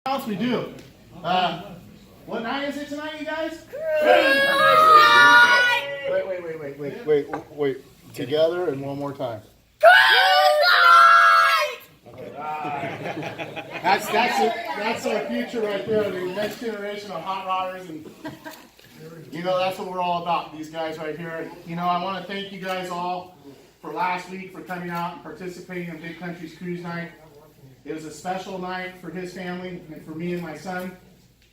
else we do. What night is it tonight, you guys? Wait. Together and one more time. That's our future right there. The next generation of hot rodders, and that's what we're all about. These guys right here. I want to thank you guys all for last week for coming out and participating in Big Country's Cruise Night. It was a special night for his family and for me and my son.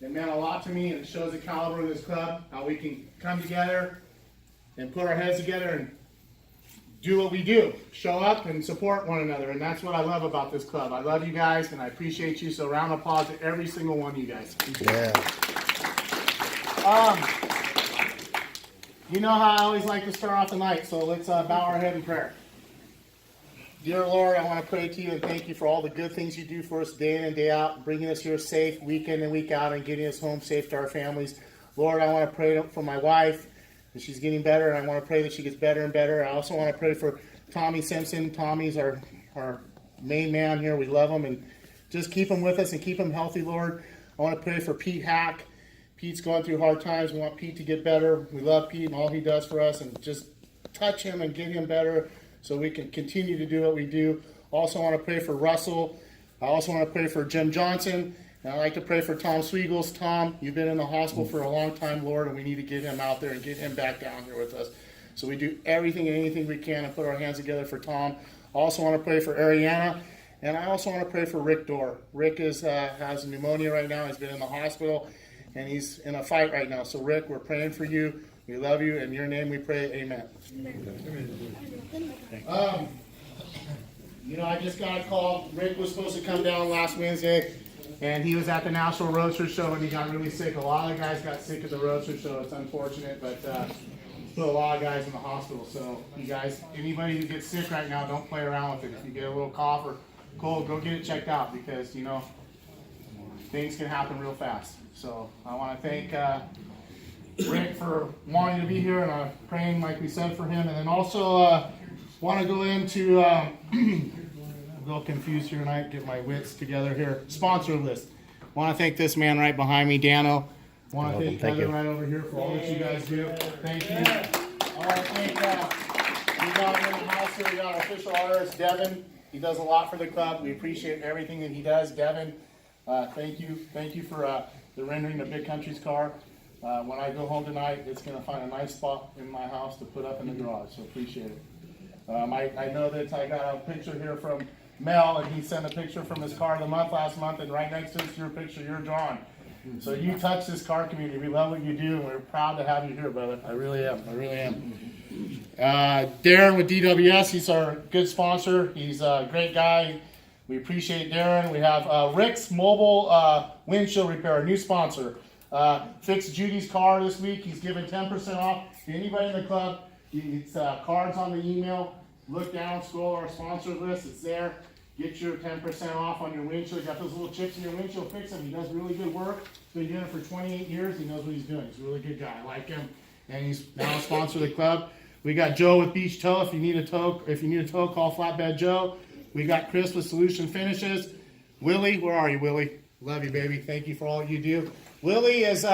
It meant a lot to me, and it shows the caliber of this club, how we can come together and put our heads together and do what we do, show up and support one another. And that's what I love about this club. I love you guys and I appreciate you. So round of applause to every single one of you guys. Yeah. You know how I always like to start off the night, so let's bow our head in prayer. Dear Lord, I want to pray to you and thank you for all the good things you do for us day in and day out, bringing us here safe week in and week out and getting us home safe to our families. Lord, I want to pray for my wife, that she's getting better, and I want to pray that she gets better and better. I also want to pray for Tommy Simpson. Tommy's our main man here. We love him, and just keep him with us and keep him healthy, Lord. I want to pray for Pete Hack. Pete's going through hard times. We want Pete to get better. We love Pete and all he does for us, and just touch him and get him better so we can continue to do what we do. Also want to pray for Russell. I also want to pray for Jim Johnson. And I'd like to pray for Tom Sweegles. Tom, you've been in the hospital for a long time, Lord, and we need to get him out there and get him back down here with us. So we do everything and anything we can and put our hands together for Tom. I also want to pray for Ariana. And I also want to pray for Rick Dorr. Rick has pneumonia right now. He's been in the hospital, and he's in a fight right now. So Rick, we're praying for you. We love you. In your name we pray, amen. I just got a call. Rick was supposed to come down last Wednesday, and he was at the National Roadster Show, and he got really sick. A lot of the guys got sick at the Roadster Show. It's unfortunate, but put a lot of guys in the hospital. So you guys, anybody who gets sick right now, don't play around with it. If you get a little cough or cold, go get it checked out, because, things can happen real fast. So I want to thank Rick for wanting to be here, and I'm praying, like we said, for him. And then also want to go into, I'm a little confused here tonight, get my wits together here. Sponsor list. Want to thank this man right behind me, Dano. Want to thank Kevin right over here for all that you guys do. Thank you. I want to thank, we got him in the house here. We got our official artist, Devin. He does a lot for the club. We appreciate everything that he does. Devin, thank you. Thank you for the rendering of Big Country's car. When I go home tonight, it's going to find a nice spot in my house to put up in the garage, so appreciate it. I know that I got a picture here from Mel, and he sent a picture from his car of the month last month, and right next to it's your picture you're drawing. So you touch this car community. We love what you do, and we're proud to have you here, brother. I really am. Darren with DWS, he's our good sponsor. He's a great guy. We appreciate Darren. We have Rick's Mobile Windshield Repair, a new sponsor. Fixed Judy's car this week. He's giving 10% off to anybody in the club. It's cards on the email. Look down, scroll our sponsor list. It's there. Get your 10% off on your windshield. You got those little chips in your windshield. Fix them. He does really good work. He's been doing it for 28 years. He knows what he's doing. He's a really good guy. I like him. And he's now a sponsor of the club. We got Joe with Beach Tow. If you need a tow, call Flatbed Joe. We got Chris with Solution Finishes. Willie, where are you, Willie? Love you, baby. Thank you for all you do. Willie is,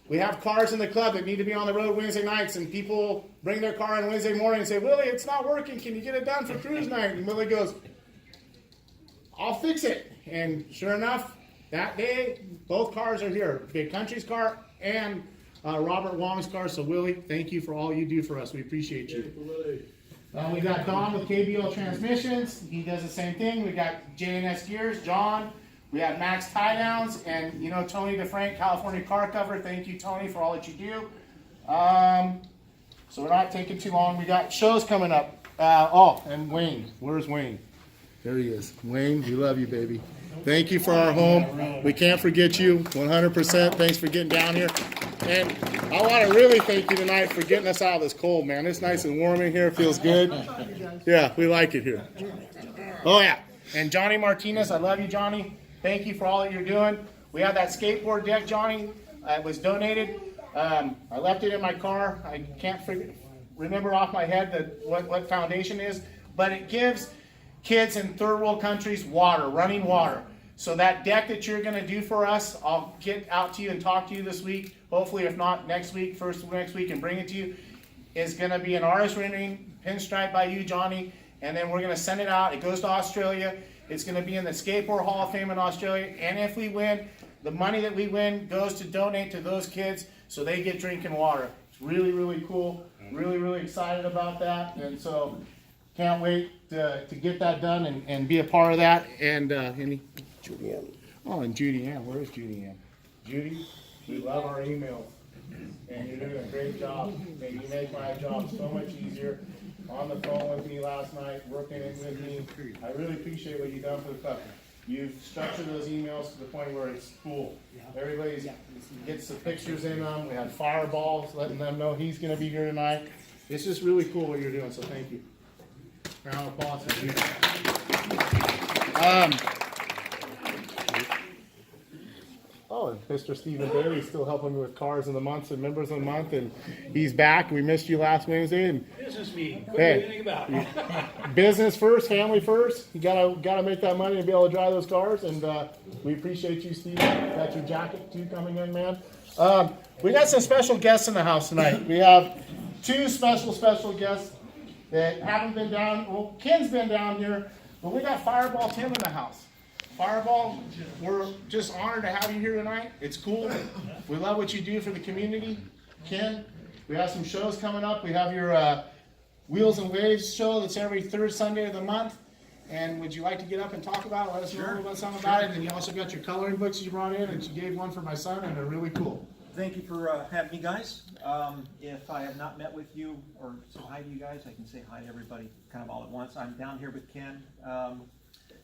we have cars in the club that need to be on the road Wednesday nights, and people bring their car on Wednesday morning and say, Willie, it's not working. Can you get it done for cruise night? And Willie goes, I'll fix it. And sure enough, that day, both cars are here. Big Country's car and Robert Wong's car. So, Willie, thank you for all you do for us. We appreciate you. We got Don with KBL Transmissions. He does the same thing. We got J&S Gears, John. We have Max Tie Downs, and Tony DeFrank, California Car Cover. Thank you, Tony, for all that you do. So we're not taking too long. We got shows coming up. And Wayne. Where's Wayne? There he is. Wayne, we love you, baby. Thank you for our home. We can't forget you 100%. Thanks for getting down here. And I want to really thank you tonight for getting us out of this cold, man. It's nice and warm in here. It feels good. Yeah, we like it here. Oh, yeah. And Johnny Martinez, I love you, Johnny. Thank you for all that you're doing. We have that skateboard deck, Johnny. It was donated. I left it in my car. I can't remember off my head what foundation is, but it gives kids in third world countries water, running water. So that deck that you're gonna do for us, I'll get out to you and talk to you this week. Hopefully, if not next week, first of next week, and bring it to you. Is gonna be an artist rendering, pinstripe by you, Johnny, and then we're gonna send it out. It goes to Australia. It's gonna be in the Skateboard Hall of Fame in Australia. And if we win, the money that we win goes to donate to those kids so they get drinking water. It's really, really cool. Really, really excited about that. And so can't wait to get that done and be a part of that. And Judy Ann. oh, and Judy Ann. Where's Judy Ann? Judy, we love our emails. And you're doing a great job. And you make my job so much easier. On the phone with me last night, working in with me. I really appreciate what you've done for the club. You've structured those emails to the point where it's cool. Everybody gets the pictures in them. We had fireballs letting them know he's going to be here tonight. It's just really cool what you're doing, so thank you. Round of applause for you. Oh, and Mr. Stephen Bailey's still helping me with cars in the months and members of the month, and he's back. We missed you last Wednesday. And business meeting. What do you think about it? Business first, family first. You gotta make that money and be able to drive those cars. And we appreciate you, Steve. Got your jacket too coming in, man. We got some special guests in the house tonight. We have two special guests that haven't been down. Well, Ken's been down here, but we got Fireball Tim in the house. Fireball, we're just honored to have you here tonight. It's cool. We love what you do for the community. Ken, we have some shows coming up. We have your Wheels and Waves show that's every third Sunday of the month. And would you like to get up and talk about it? Let us know a little bit something about it. And you also got your coloring books you brought in, and you gave one for my son, and they're really cool. Thank you for having me, guys. If I have not met with you or said hi to you guys, I can say hi to everybody kind of all at once. I'm down here with Ken.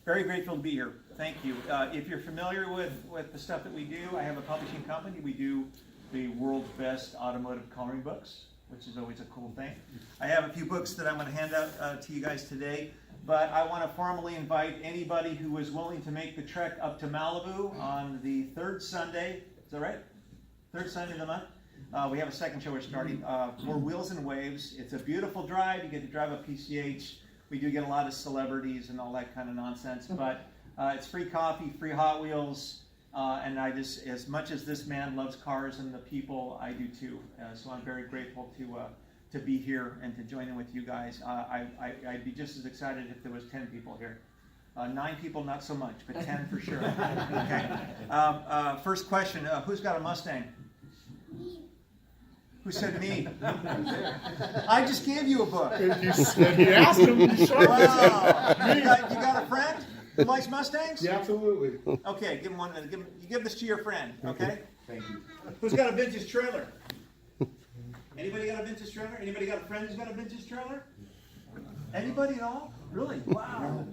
Very grateful to be here. Thank you. If you're familiar with the stuff that we do, I have a publishing company. We do the world's best automotive coloring books, which is always a cool thing. I have a few books that I'm going to hand out to you guys today, but I want to formally invite anybody who is willing to make the trek up to Malibu on the third Sunday. Is that right? Third Sunday of the month. We have a second show we're starting for Wheels and Waves. It's a beautiful drive. You get to drive a PCH. We do get a lot of celebrities and all that kind of nonsense, but it's free coffee, free Hot Wheels, and I just, as much as this man loves cars and the people, I do too. So I'm very grateful to be here and to join in with you guys. I'd be just as excited if there was 10 people here. 9 people, not so much, but 10 for sure. Okay. First question: who's got a Mustang? Who said me? I just gave you a book. You asked him. Wow. You got a friend who likes Mustangs? Yeah, absolutely. Okay, give him one. You give this to your friend. Okay. Thank you. Who's got a vintage trailer? Anybody got a vintage trailer? Anybody got a friend who's got a vintage trailer? Anybody at all? Really? Wow.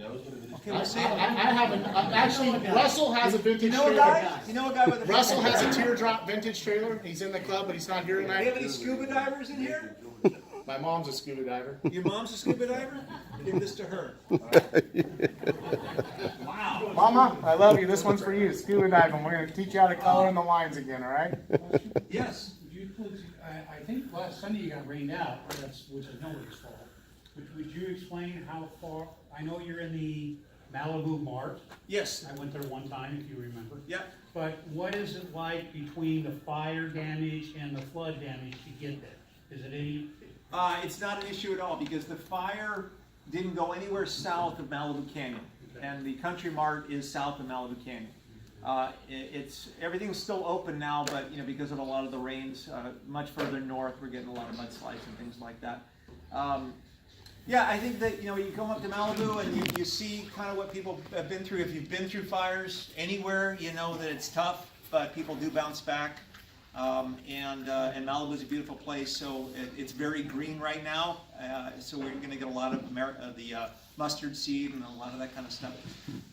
Okay, we'll see. I haven't. Actually, Russell has a vintage You know a trailer. guy? You know a guy with a Russell has a teardrop vintage trailer. He's in the club, but he's not here Do you have tonight. any scuba divers in here? My mom's a scuba diver. Your mom's a scuba diver? Give this to her. Wow. Mama, I love you. This one's for you. Scuba diving. We're going to teach you how to color in the lines again, all right? Yes. I think last Sunday you got rained out, which is nobody's fault. Would you explain how far? I know you're in the Malibu Mart. Yes. I went there one time, if you remember. Yeah. But what is it like between the fire damage and the flood damage to get there? Is it any? It's not an issue at all because the fire didn't go anywhere south of Malibu Canyon, and the Country Mart is south of Malibu Canyon. Everything's still open now, but because of a lot of the rains, much further north, we're getting a lot of mudslides and things like that. Yeah, I think that you come up to Malibu and you see kind of what people have been through. If you've been through fires anywhere, you know that it's tough, but people do bounce back. And Malibu is a beautiful place, so it's very green right now. So we're going to get a lot of the mustard seed and a lot of that kind of stuff.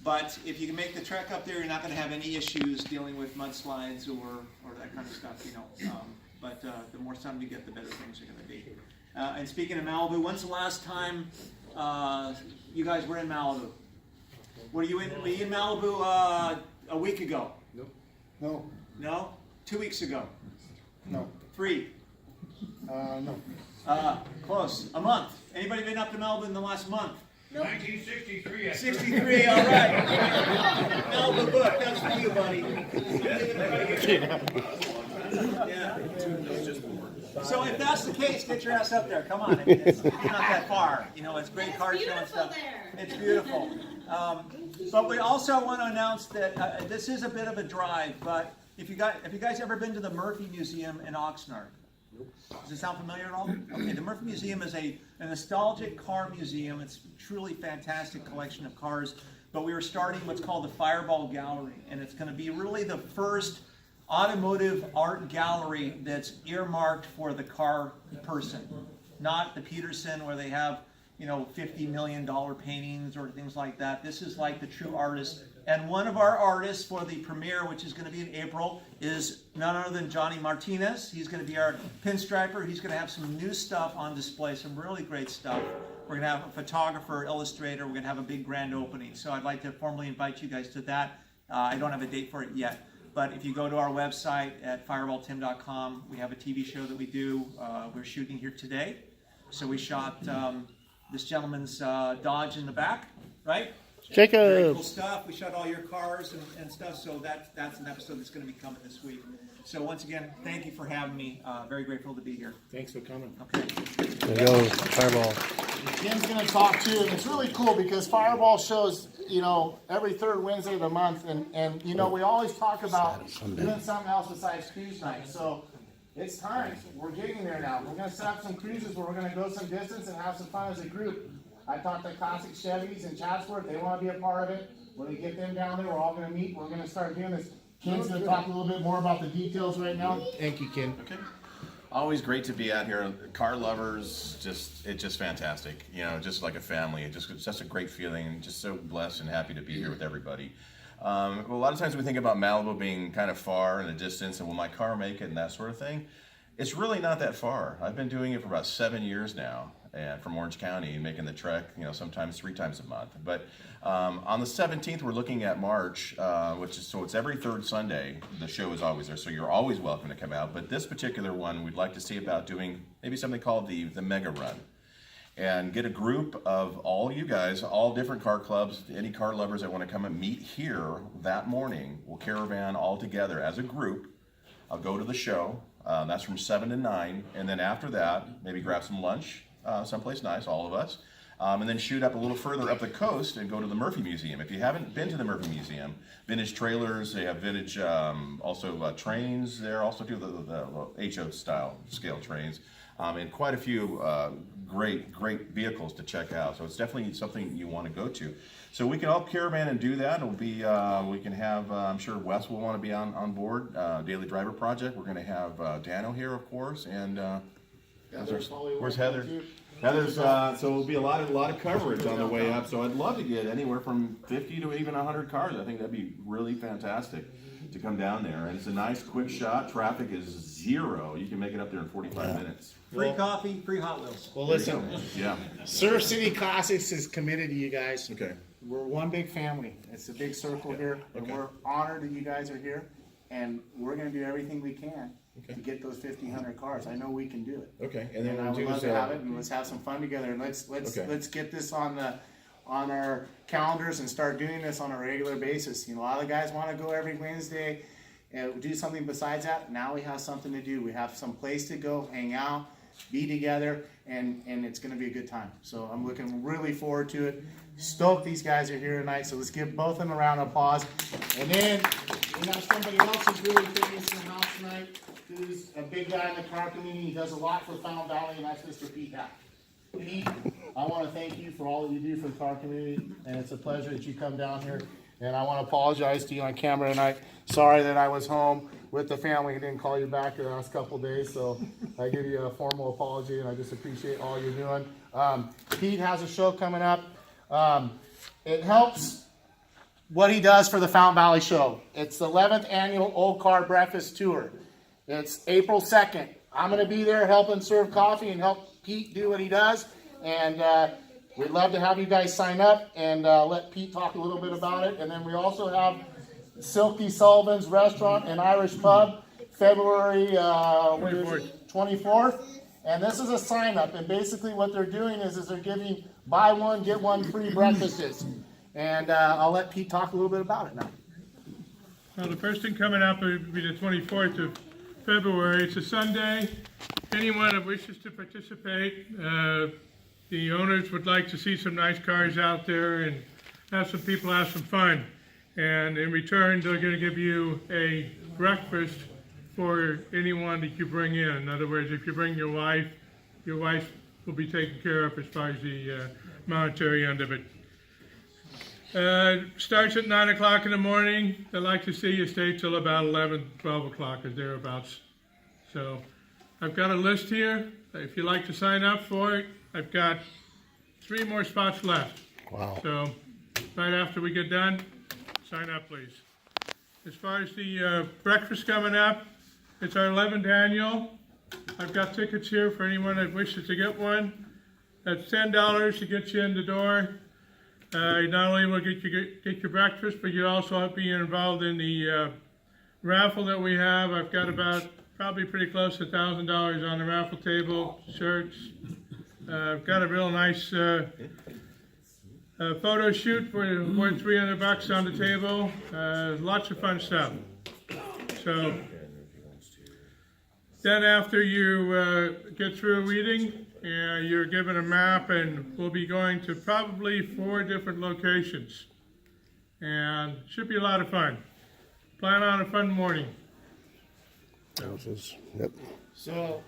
But if you can make the trek up there, you're not going to have any issues dealing with mudslides or that kind of stuff. But the more sun we get, the better things are going to be. And speaking of Malibu, when's the last time you guys were in Malibu? Were you in Malibu a week ago? No. No? 2 weeks ago? No. 3? No. Close. A month. Anybody been up to Malibu in the last month? 1963. 63, all right. Now the book, that's for you, buddy. Yeah. So if that's the case, get your ass up there. Come on, it's not that far. You know, it's great car show and stuff. It's beautiful. But we also want to announce that this is a bit of a drive. But if you guys ever been to the Murphy Museum in Oxnard? Does it sound familiar at all? Okay, the Murphy Museum is a nostalgic car museum. It's a truly fantastic collection of cars. But we are starting what's called the Fireball Gallery, and it's going to be really the first automotive art gallery that's earmarked for the car person, not the Peterson where they have, you know, $50 million paintings or things like that. This is like the true artist. And one of our artists for the premiere, which is going to be in April, is none other than Johnny Martinez. He's going to be our pinstriper. He's going to have some new stuff on display, some really great stuff. We're going to have a photographer, illustrator. We're going to have a big grand opening. So I'd like to formally invite you guys to that. I don't have a date for it yet. But if you go to our website at fireballtim.com, we have a TV show that we do. We're shooting here today. So we shot this gentleman's Dodge in the back, right? Jacob. Very cool stuff. We shot all your cars and stuff. So that's an episode that's going to be coming this week. So once again, thank you for having me. Very grateful to be here. Thanks for coming. Okay. There you go, Fireball. Kim's going to talk too, and it's really cool because Fireball shows, you know, every third Wednesday of the month, and you know, we always talk about doing something else besides cruise night. So it's time. We're getting there now. We're going to set up some cruises where we're going to go some distance and have some fun as a group. I talked to Classic Chevys and Chatsworth. They want to be a part of it. When we get them down there, we're all going to meet. We're going to start doing this. Kim's going to talk a little bit more about the details right now. Thank you, Kim. Okay. Always great to be out here. Car lovers, it's just fantastic. You know, just like a family. It's just a great feeling. Just so blessed and happy to be here with everybody. A lot of times we think about Malibu being kind of far in the distance, and will my car make it and that sort of thing. It's really not that far. I've been doing it for about 7 years now, and from Orange County, making the trek, you know, sometimes 3 times a month. But on the 17th, we're looking at March, so it's every third Sunday. The show is always there, so you're always welcome to come out. But this particular one, we'd like to see about doing maybe something called the Mega Run, and get a group of all you guys, all different car clubs, any car lovers that want to come and meet here that morning. We'll caravan all together as a group. I'll go to the show. That's from 7 to 9, and then after that, maybe grab some lunch someplace nice, all of us, and then shoot up a little further up the coast and go to the Murphy Museum. If you haven't been to the Murphy Museum, vintage trailers, they have vintage, also trains there, also do the HO style scale trains, and quite a few great vehicles to check out. So it's definitely something you want to go to. So we can all caravan and do that. It'll be, we can have, I'm sure Wes will want to be on board, Daily Driver Project. We're going to have Dano here, of course, and where's Heather? Heather's, so it'll be a lot of coverage on the way up. So I'd love to get anywhere from 50 to even 100 cars. I think that'd be really fantastic to come down there. And it's a nice quick shot. Traffic is 0. You can make it up there in 45 minutes. Free coffee, free Hot Wheels. Well, listen, Yeah. Surf City Classics is committed to you guys. Okay. We're one big family. It's a big circle here, and Okay. we're honored that you guys are here. And we're going to do everything we can to get those 1,500 cars. I know we can do it. Okay. And I would love to have it, and let's have some fun together. And let's Okay. get this on our calendars and start doing this on a regular basis. You know, a lot of guys want to go every Wednesday and do something besides that. Now we have something to do. We have some place to go, hang out, be together, and it's going to be a good time. So I'm looking really forward to it. Stoked these guys are here tonight, so let's give both of them a round of applause. And then we have somebody else who's really famous in the house tonight, who's a big guy in the car community. He does a lot for Fountain Valley, and that's Mr. Pete Hack. Pete, I want to thank you for all that you do for the car community, and it's a pleasure that you come down here. And I want to apologize to you on camera tonight. Sorry that I was home with the family and didn't call you back the last couple of days, so I give you a formal apology, and I just appreciate all you're doing. Pete has a show coming up. It helps what he does for the Fountain Valley Show. It's the 11th annual Old Car Breakfast Tour. It's April 2nd. I'm going to be there helping serve coffee and help Pete do what he does. And we'd love to have you guys sign up and let Pete talk a little bit about it. And then we also have Silky Sullivan's Restaurant and Irish Pub, February 24th. And this is a sign up. And basically what they're doing is they're giving buy one, get one free breakfasts. And I'll let Pete talk a little bit about it now. Well, the first thing coming up will be the 24th of February. It's a Sunday. Anyone that wishes to participate, the owners would like to see some nice cars out there and have some people have some fun. And in return, they're going to give you a breakfast for anyone that you bring in. In other words, if you bring your wife will be taken care of as far as the monetary end of it. Starts at 9 o'clock in the morning. They like to see you stay till about 11, 12 o'clock or thereabouts. So I've got a list here. If you'd like to sign up for it, I've got 3 more spots left. Wow. So right after we get done, sign up, please. As far as the breakfast coming up, it's our 11th annual. I've got tickets here for anyone that wishes to get one. That's $10 to get you in the door. Not only will get your breakfast, but you also be involved in the raffle that we have. I've got about probably pretty close to $1,000 on the raffle table, shirts. I've got a real nice photo shoot for worth $300 on the table. Lots of fun stuff. So then after you get through reading, you're given a map, and we'll be going to probably 4 different locations. And should be a lot of fun. Plan on a fun morning. Yep. So,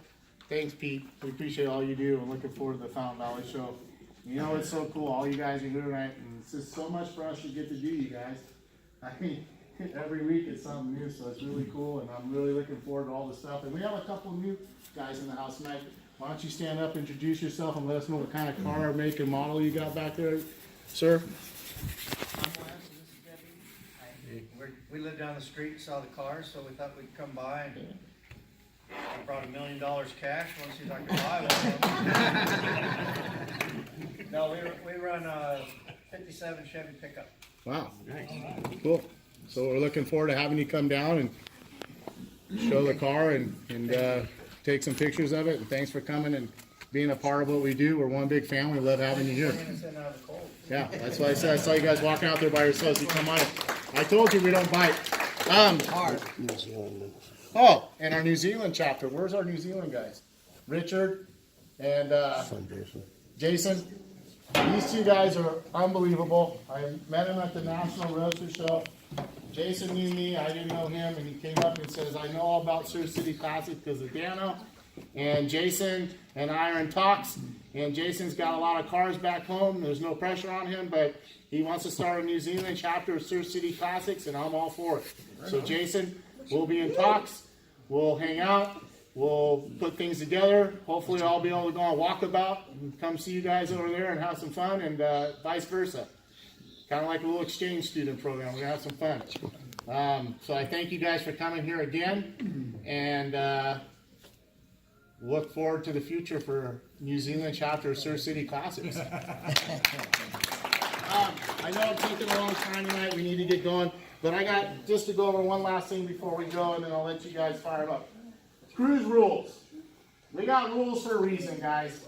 thanks, Pete. We appreciate all you do. I'm looking forward to the Fountain Valley show. You know, it's so cool. All you guys are here tonight, and it's just so much for us to get to do, you guys. I mean, every week it's something new, so it's really cool, and I'm really looking forward to all the stuff. And we have a couple of new guys in the house tonight. Why don't you stand up, introduce yourself, and let us know what kind of car, make, and model you got back there, sir? I'm Wes, and this is Debbie. We live down the street and saw the car, so we thought we'd come by and I brought $1 million cash. Want to see if I could buy one. No, we run a '57 Chevy pickup. Wow. Nice. Cool. So we're looking forward to having you come down and show the car and take some pictures of it. And thanks for coming and being a part of what we do. We're one big family. We love having you here. Bringing us in out of the cold. Yeah, that's why I said I saw you guys walking out there by yourselves. You come on. I told you we don't bite. New Zealand. Oh, and our New Zealand chapter. Where's our New Zealand guys? Richard and Son Jason. Jason. These 2 guys are unbelievable. I met him at the National Roadster Show. Jason knew me, I didn't know him, and he came up and says, I know all about Surf City Classic because of Dano. And Jason and I are in talks, and Jason's got a lot of cars back home. There's no pressure on him, but he wants to start a New Zealand chapter of Surf City Classics, and I'm all for it. So Jason, we'll be in talks. We'll hang out. We'll put things together. Hopefully I'll be able to go on walkabout and come see you guys over there and have some fun, and vice versa. Kind of like a little exchange student program. We're going to have some fun. So I thank you guys for coming here again, and look forward to the future for New Zealand chapter of Surf City Classics. I know I'm taking a long time tonight. We need to get going. But I got just to go over one last thing before we go, and then I'll let you guys fire them up. Cruise rules. We got rules for a reason, guys.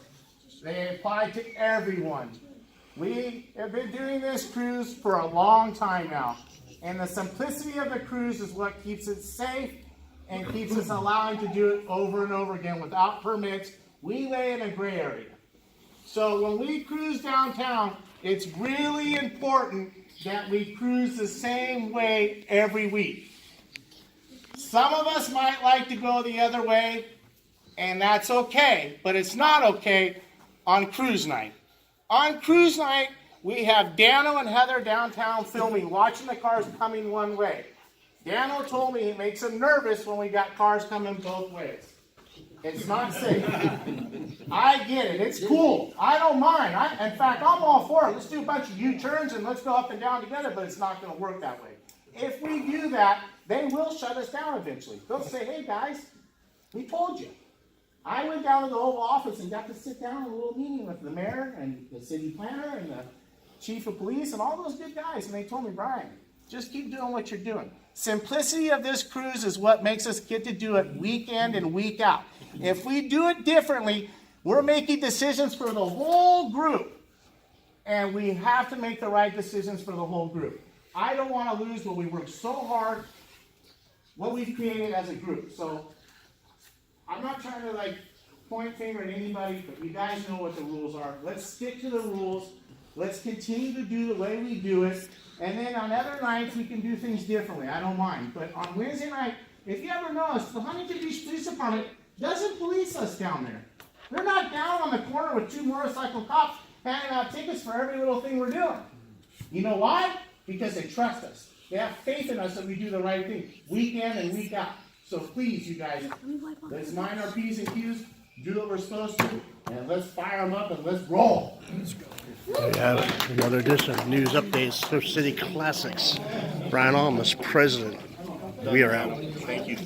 They apply to everyone. We have been doing this cruise for a long time now. And the simplicity of the cruise is what keeps it safe and keeps us allowing to do it over and over again without permits. We lay in a gray area. So when we cruise downtown, it's really important that we cruise the same way every week. Some of us might like to go the other way, and that's okay, but it's not okay on cruise night. On cruise night, we have Dano and Heather downtown filming, watching the cars coming one way. Dano told me it makes him nervous when we got cars coming both ways. It's not safe. I get it. It's cool. I don't mind. In fact, I'm all for it. Let's do a bunch of U-turns and let's go up and down together, but it's not going to work that way. If we do that, they will shut us down eventually. They'll say, hey, guys, we told you. I went down to the Oval Office and got to sit down in a little meeting with the mayor and the city planner and the chief of police and all those good guys, and they told me, Brian, just keep doing what you're doing. Simplicity of this cruise is what makes us get to do it week in and week out. If we do it differently, we're making decisions for the whole group. and we have to make the right decisions for the whole group. I don't want to lose what we worked so hard, what we've created as a group. So I'm not trying to like point finger at anybody, but you guys know what the rules are. Let's stick to the rules. Let's continue to do the way we do it. And then on other nights, we can do things differently. I don't mind. But on Wednesday night, if you ever notice, the Huntington Beach Police Department doesn't police us down there. They're not down on the corner with 2 motorcycle cops handing out tickets for every little thing we're doing. You know why? Because they trust us. They have faith in us that we do the right thing, week in and week out. So please, you guys, let's mind our P's and Q's, do what we're supposed to, and let's fire them up and let's roll. There you have it. Another edition of News Updates, Surf City Classics. Brian Almus, president. We are out. Thank you.